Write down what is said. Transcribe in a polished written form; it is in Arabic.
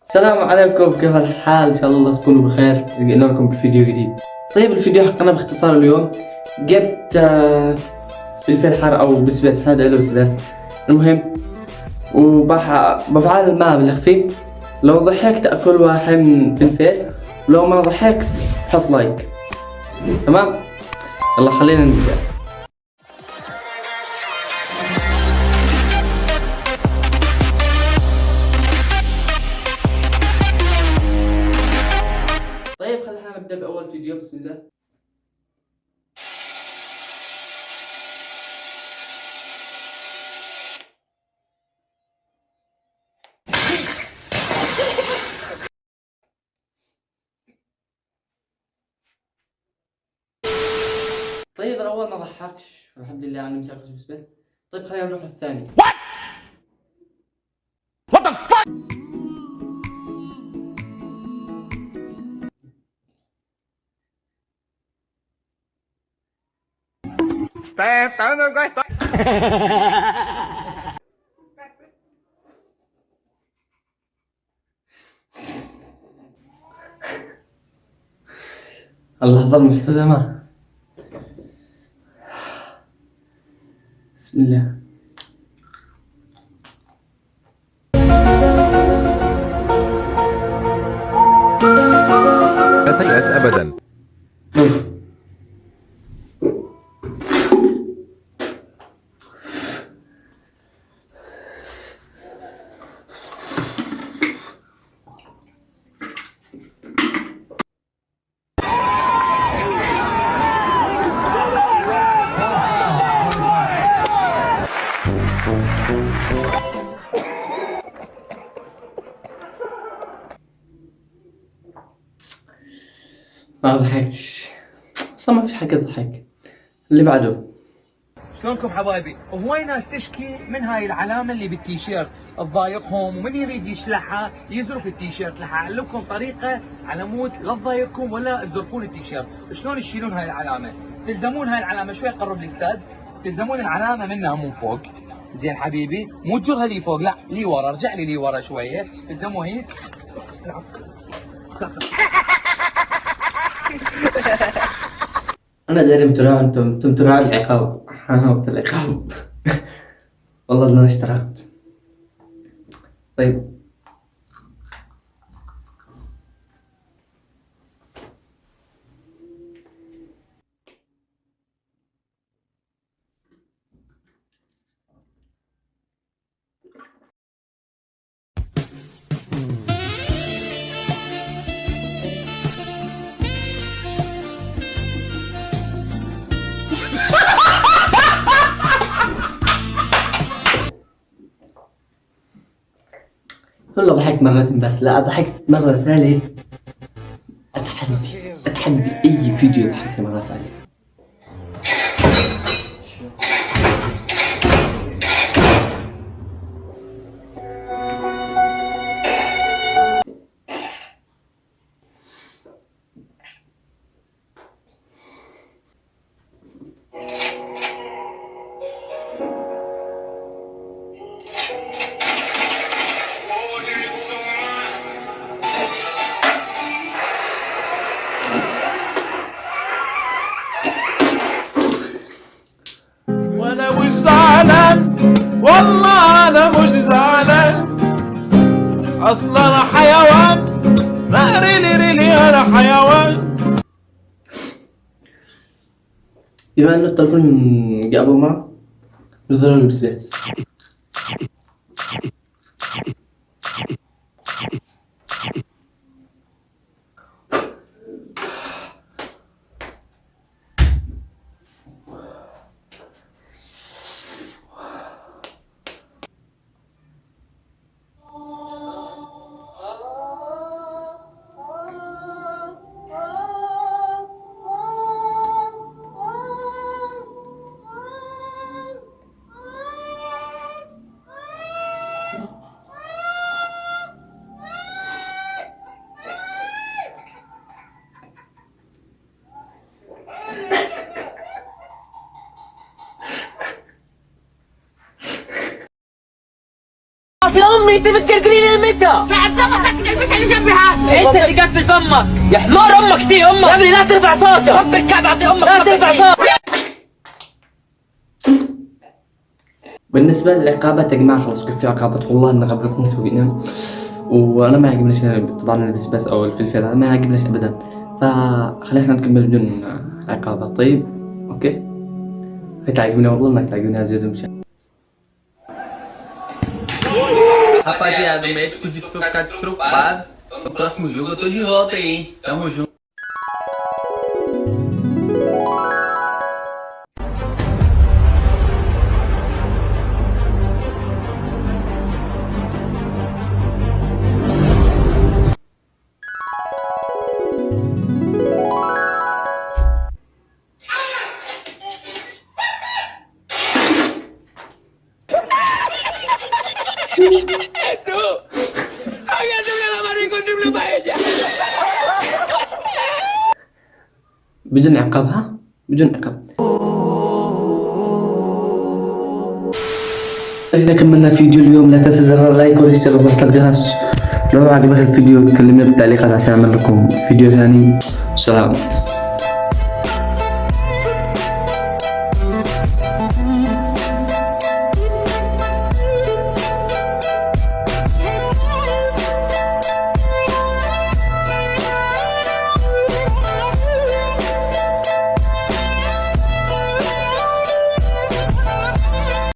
السلام عليكم، كيف الحال؟ ان شاء الله تكونوا بخير. رجعنا لكم بفيديو جديد. طيب الفيديو حقنا باختصار اليوم جبت فلفل حار او بسباس، هذا له بسباس. المهم بفعل الماء بالخفيف. لو ضحكت اكل واحد من فلفل، ولو ما ضحكت حط لايك. تمام، يلا خلينا نبدأ. طيب خلينا نبدأ بأول فيديو. بسم الله. طيب الأول ما ضحكش، الحمد لله عني مش أكل بسباس. طيب خلينا نروح الثاني. اللحظة المحتزمة. بسم الله. لا تيأس أبدا. ما ضحكتش، اصلا ما في حاجة تضحك. اللي بعده. شلونكم حبايبي؟ وهواي ناس تشكي من هاي العلامة اللي بالتيشيرت تضايقهم، ومن يريد يشلحها يزرف التيشيرت. راح اعلمكم طريقة على مود لا تضايقكم ولا تزرفون التيشيرت. شلون تشيلون هاي العلامة؟ تلزمون هاي العلامة شوي، قرب لي استاذ. تلزمون العلامة منها من فوق. زين حبيبي، مو تجرها لي فوق، لا لي ورا، ارجع لي ورا شوية. تلزموها هيك. انا داري متراع، انتم تراعوا العقاب. انا وقت العقاب. والله انا اشتركت. طيب والله ضحكت مرتين بس، لا ضحكت مرة ثالث. اتحدي اي فيديو يضحكني مرة ثانية. وأنا مش زعلان، والله أنا مش زعلان. أصلا أنا حيوان، لا ريلي أنا حيوان. بما انه التلفون جابوا معه، نزلوا له بسباس. يا امي انت بتقرقرين المتى؟ انت اللي قفل فمك يا حمار، امك دي امك يا ابني، لا ترفع صوتك، رب الكعب اعطي امك، لا ترفع صوتك. بالنسبة للعقابات يا جماعة خلاص كيف في عقابات، والله إن غبطتني سوينا، وأنا ما يعجبنيش طبعا البسباس أو الفلفل هذا ما يعجبنيش أبدا، فخلينا نكمل بدون عقابات. طيب أوكي، تعجبني والله إنك تعجبني عزيزي المشاهد. Rapaziada, o médico disse pra eu ficar despreocupado. No próximo jogo eu tô de volta aí, hein? Tamo junto. بدون عقاب، ها؟ بدون عقاب. إذا كملنا فيديو اليوم لا تنسى زر اللايك والاشتراك وضغط الجرس. لو عجبك الفيديو كلمني بالتعليقات عشان أعمل لكم فيديو ثاني. سلام.